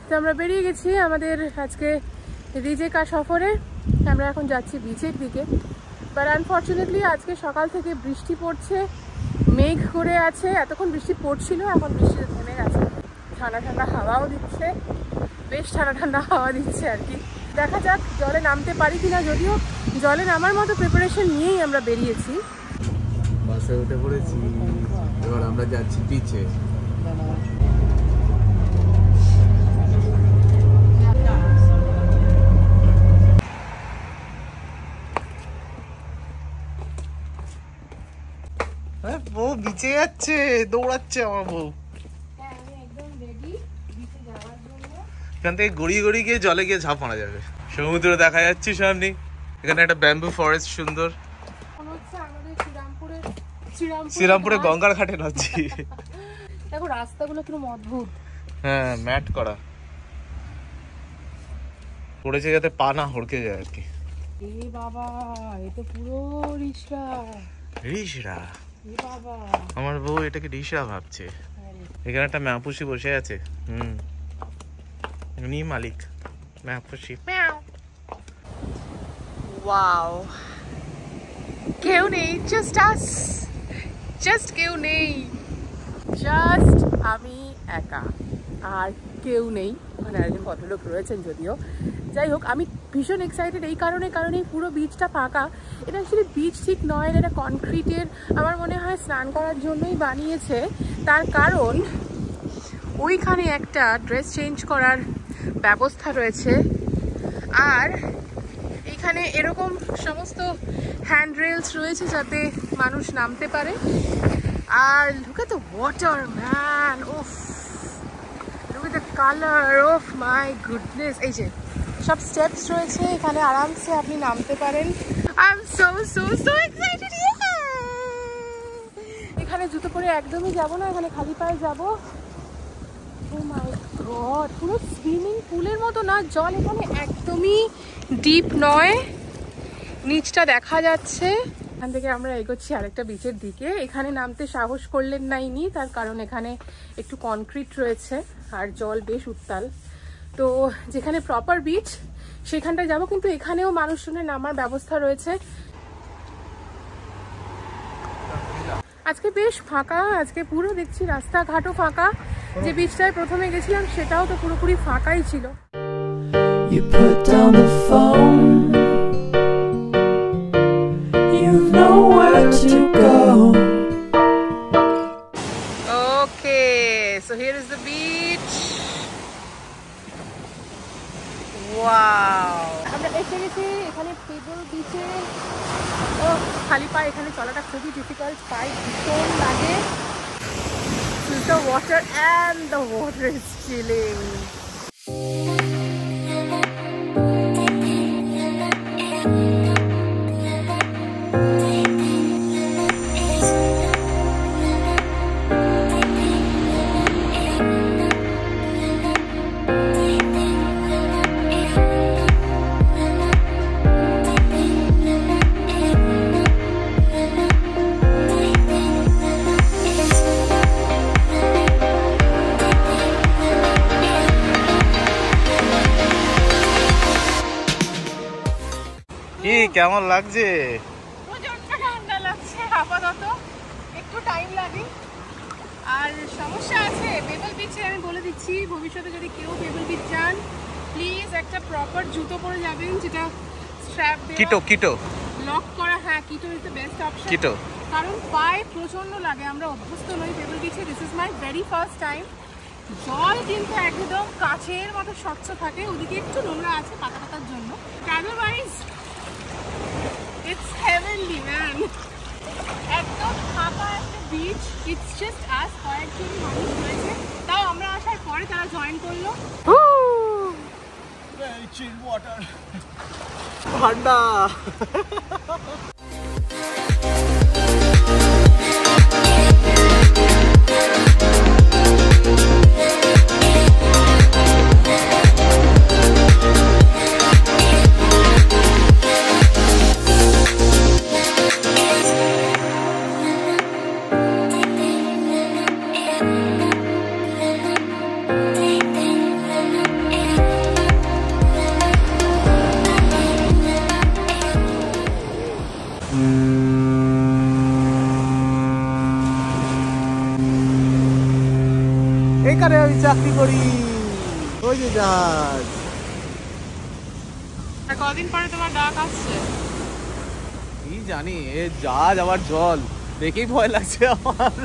তো আমরা বেরিয়ে গেছি আমাদের আজকে রিজেকা সফরে। আমরা এখন যাচ্ছি বিচের দিকে। বাট আনফর্চুনেটলি আজকে সকাল থেকে বৃষ্টি পড়ছে, মেঘ করে আছে। এতক্ষণ বৃষ্টি পড়ছিল, এখন বৃষ্টি থেমে গেছে। ঠান্ডা ঠান্ডা হাওয়াও দিচ্ছে, বেশ ঠান্ডা ঠান্ডা হাওয়া দিচ্ছে আর কি। দেখা যাক জলে নামতে পারি কিনা, যদিও জলে নামার মতো প্রিপারেশন নিয়েই আমরা বেরিয়েছি। বাসে উঠে পড়েছি, এবার আমরা যাচ্ছি বিচে। বউ বিচে যাচ্ছে, দৌড়াচ্ছে আমার বউ। এখান থেকে গড়িয়ে গড়িয়ে গিয়ে জলে গিয়ে ঝাঁপ মারা যাবে। সমুদ্র দেখা যাচ্ছে সামনে। এখানে একটা ব্যাম্বু ফরেস্ট সুন্দর। শ্রীরামপুরে গঙ্গার ঘাটে নাচছি। দেখো রাস্তাগুলো কিরকম অদ্ভুত। হ্যাঁ, ম্যাট করা পড়েছে যাতে পা না হড়কে যায় আর কি। এ বাবা, এ তো পুরো রিসরা। রিসরা? এ বাবা, আমার বউ এটাকে রিসরা ভাবছে। এখানে একটা ম্যাপুসি বসে আছে। উনি মালিক ম্যাপুসি। ওয়াও, কেউ নেই, জাস্ট আস, জাস্ট কেউ নেই, জাস্ট আমি একা, আর কেউ নেই। ওখানে একজন ভদ্রলোক রয়েছেন যদিও। যাই হোক, আমি ভীষণ এক্সাইটেড এই কারণেই পুরো বিচটা ফাঁকা। এটা অ্যাকচুয়ালি বিচ ঠিক নয়, এটা কনক্রিটের, আমার মনে হয় স্নান করার জন্যই বানিয়েছে। তার কারণ ওইখানে একটা ড্রেস চেঞ্জ করার ব্যবস্থা রয়েছে, আর এখানে এরকম সমস্ত হ্যান্ড রেলস রয়েছে যাতে মানুষ নামতে পারে। আর look at the water, man. Oof. Look at the color. Oh my goodness. এই যে সব স্টেপস রয়েছে, এখানে আরামসে আপনি নামতে পারেন। I'm so excited. এখানে জুতো পরে একদমই যাব না, এখানে খালি পায়ে যাব। Oh my god, পুরো সুইমিং পুলের মতো না জল, এখানে একদমই ডিপ নয়, নিচটা দেখা যাচ্ছে। এখান থেকে আমরা এগোচ্ছি আরেকটা বিচের দিকে। এখানে নামতে সাহস করলেন নাইনি, তার কারণ এখানে একটু কনক্রিট রয়েছে আর জল বেশ উত্তাল। তো যেখানে প্রপার বিচ সেখানটায় যাব, কিন্তু এখানেও মানুষজনের নামার ব্যবস্থা রয়েছে। আজকে বেশ ফাঁকা, আজকে পুরো দেখছি রাস্তাঘাটও ফাঁকা। যে বিচটায় প্রথমে গেছিলাম সেটাও তো পুরোপুরি ফাঁকাই ছিল। You put down the phone, you've nowhere to go. Okay, so here is the beach. Wow, আমরা এসে গেছি এখানে পেবল বিচে। ও খালি পায়ে এখানে চলাটা খুবই ডিফিকাল্ট, পায়ে ভীষণ লাগে। The water and the water is chilling. কেমন লাগছে? প্রচন্ড ঠান্ডা লাগছে আপাতত, একটু টাইম লাগে। আর সমস্যা আছে পেবল বিচে, আমি বলে দিচ্ছি, ভবিষ্যতে যদি কেউ পেবল বিচ যান প্লিজ একটা প্রপার জুতো পরে যাবেন, যেটা স্ট্র্যাপ কিটো লক করা। হ্যাঁ, কিটো ইজ দ্য বেস্ট অপশন। কিটো, কারণ পায়ে প্রচন্ড লাগে, আমরা অভ্যস্ত নই পেবল বিচে। This is my very first time. জল কিন্তু একদম কাছের মতো স্বচ্ছ থাকে, ওদিকে একটু নোংরা আছে পাতা পাতার জন্য, আদারওয়াইজ it's heavenly, man. একদম ফাঁকা একটা বিচ, it's just us, কয়েকজন মানুষ রয়েছে, তাও আমরা আসার পরে তারা জয়েন করলো। very chill water, ঠান্ডা। এখানে আমি চাকরি করি। ওই যে জাহাজ। কদিন পরে তোমার ডাক আসছে? কি জানি, এ জাহাজ আবার জল দেখেই ভয় লাগছে আমার।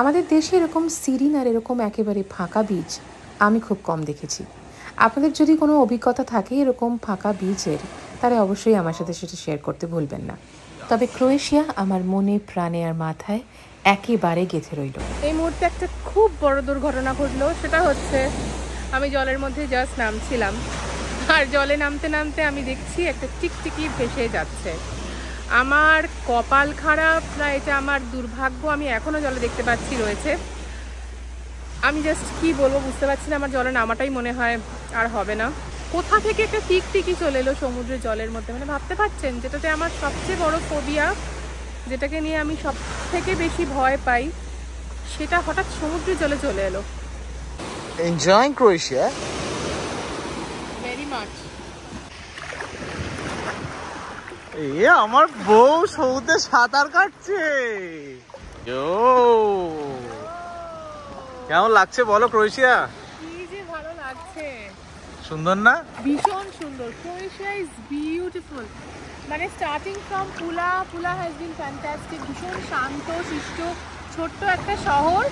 আমাদের দেশে এরকম সিরিন আর এরকম একেবারে ফাঁকা বিচ আমি খুব কম দেখেছি। আপনাদের যদি কোনো অভিজ্ঞতা থাকে এরকম ফাঁকা বিচের, তাহলে অবশ্যই আমার সাথে সেটা শেয়ার করতে ভুলবেন না। তবে ক্রোয়েশিয়া আমার মনে, প্রাণে আর মাথায় একেবারে গেঁথে রইল। এই মুহূর্তে একটা খুব বড় দুর্ঘটনা ঘটলো। সেটা হচ্ছে আমি জলের মধ্যে জাস্ট নামছিলাম, আর জলে নামতে নামতে আমি দেখছি একটা টিকটিকি ভেসে যাচ্ছে। আমার কপাল খারাপ না এটা আমার দুর্ভাগ্য, আমি এখনও জলে দেখতে পাচ্ছি রয়েছে। আমি জাস্ট কি বলবো বুঝতে পারছি না, আমার জলে নামাটাই মনে হয় আর হবে না। কোথা থেকে একটা টিকটিকি চলে এলো সমুদ্রের জলের মধ্যে, মানে ভাবতে পারছেন যেটাতে আমার সবচেয়ে বড় ফোবিয়া, যেটাকে নিয়ে আমি সব থেকে বেশি ভয় পাই, সেটা হঠাৎ সমুদ্রের জলে চলে এলো। Enjoying Croatia very much. এ আমার বউ সমুদ্রে সাঁতার কাটছে। কেমন লাগছে বলো ক্রোয়েশিয়া? কি যে ভালো লাগছে, সুন্দর না? ভীষণ সুন্দর। Croatia is beautiful. মানে starting from Pula has been fantastic. ভীষণ শান্ত শিষ্ট ছোট্ট একটা শহর,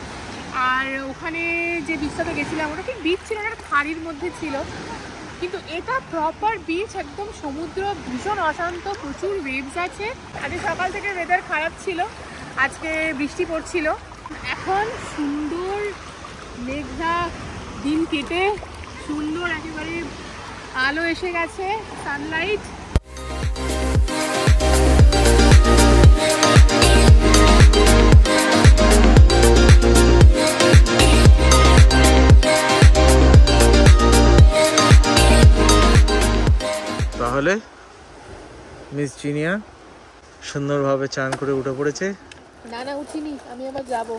আর ওখানে যে বিচটাতে গেছিলাম ওটা ঠিক বিচ ছিল না, একটা খাড়ির মধ্যে ছিল, কিন্তু এটা প্রপার বিচ, একদম সমুদ্র, ভীষণ অশান্ত, প্রচুর ওয়েভস আছে। আজকে সকাল থেকে ওয়েদার খারাপ ছিল, আজকে বৃষ্টি পড়ছিল। এখন সুন্দর মেঘলা দিন কেটে সুন্দর একেবারে আলো এসে গেছে, সানলাইট। তাহলে মিস জিনিয়া সুন্দরভাবে চান করে উঠে পড়েছে। না উঠিনি, আমি আবার যাব।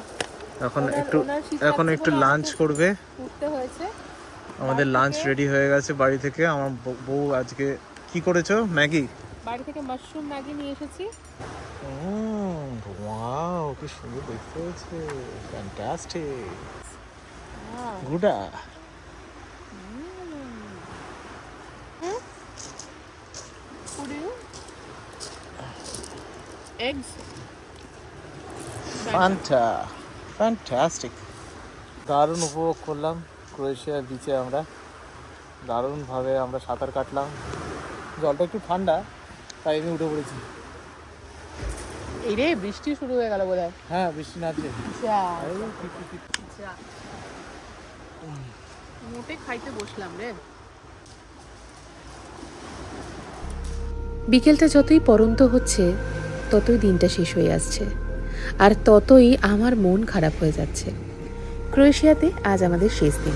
এখন একটু লাঞ্চ করবে। উঠতে হয়েছে, আমাদের লাঞ্চ রেডি হয়ে গেছে বাড়ি থেকে। আমার বউ আজকে কি করেছো? ম্যাগি। বাড়ি থেকে মাশরুম ম্যাগি নিয়ে এসেছি। ওয়াও, কি সুন্দর দেখতে হয়েছে, ফ্যান্টাস্টিক। গুডা eggs, fantastic. দারুণ উপভোগ করলাম ক্রোয়েশিয়ার বিচে। দারুণভাবে আমরা সাঁতার কাটলাম। জলটা একটু ঠান্ডা, তাই আমি উঠে পড়েছি। এই রে বৃষ্টি শুরু হয়ে গেল বোধহয়। হ্যাঁ, বৃষ্টি নামছে। মোটে খাইতে বসলাম রে। বিকেলটা যতই পড়ন্ত হচ্ছে ততই দিনটা শেষ হয়ে আসছে, আর ততই আমার মন খারাপ হয়ে যাচ্ছে। ক্রোয়েশিয়াতে আজ আমাদের শেষ দিন।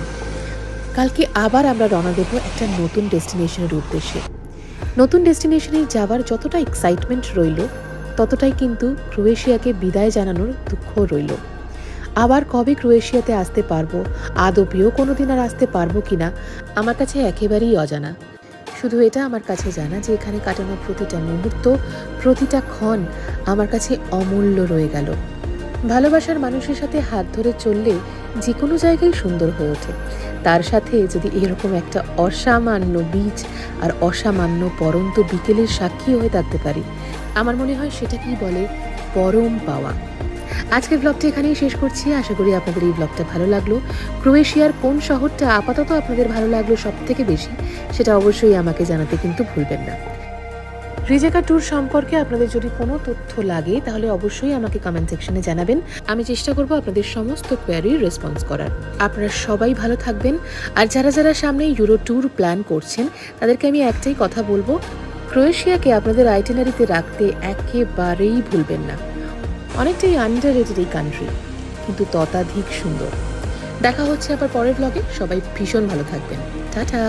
কালকে আবার আমরা রওনা দেব একটা নতুন ডেস্টিনেশনের উদ্দেশ্যে। নতুন ডেস্টিনেশনে যাওয়ার যতটা এক্সাইটমেন্ট রইল, ততটাই কিন্তু ক্রোয়েশিয়াকে বিদায় জানানোর দুঃখ রইল। আবার কবে ক্রোয়েশিয়াতে আসতে পারবো, আদপেও কোনোদিন আর আসতে পারবো কিনা আমার কাছে একেবারেই অজানা। শুধু এটা আমার কাছে জানা যে এখানে কাটানো প্রতিটা মুহূর্ত, প্রতিটা ক্ষণ আমার কাছে অমূল্য রয়ে গেল। ভালোবাসার মানুষের সাথে হাত ধরে চললে যে কোনো জায়গায় সুন্দর হয়ে ওঠে। তার সাথে যদি এরকম একটা অসামান্য বীচ আর অসামান্য পরন্ত বিকেলের সাক্ষী হয়ে থাকতে পারি, আমার মনে হয় সেটাকেই বলে পরম পাওয়া। আজকের ব্লগটা এখানেই শেষ করছি। আশা করি আপনাদের এই ব্লগটা ভালো লাগলো। ক্রোয়েশিয়ার কোন শহরটা আপাতত আপনাদের ভালো লাগলো সব থেকে বেশি, সেটা অবশ্যই আমাকে জানাতে কিন্তু ভুলবেন না। রিজেকা ট্যুর সম্পর্কে আপনাদের যদি কোনো তথ্য লাগে তাহলে অবশ্যই আমাকে কমেন্ট সেকশনে জানাবেন। আমি চেষ্টা করব আপনাদের সমস্ত কোয়ারির রেসপন্স করার। আপনারা সবাই ভালো থাকবেন। আর যারা যারা সামনে ইউরো ট্যুর প্ল্যান করছেন তাদেরকে আমি একটাই কথা বলবো, ক্রোয়েশিয়াকে আপনাদের আইটিনারিতে রাখতে একেবারেই ভুলবেন না। অনেকটাই আন্ডাররেটেড এই কান্ট্রি, কিন্তু ততাধিক সুন্দর। দেখা হচ্ছে আবার পরের ব্লগে। সবাই ভীষণ ভালো থাকবেন। টাটা।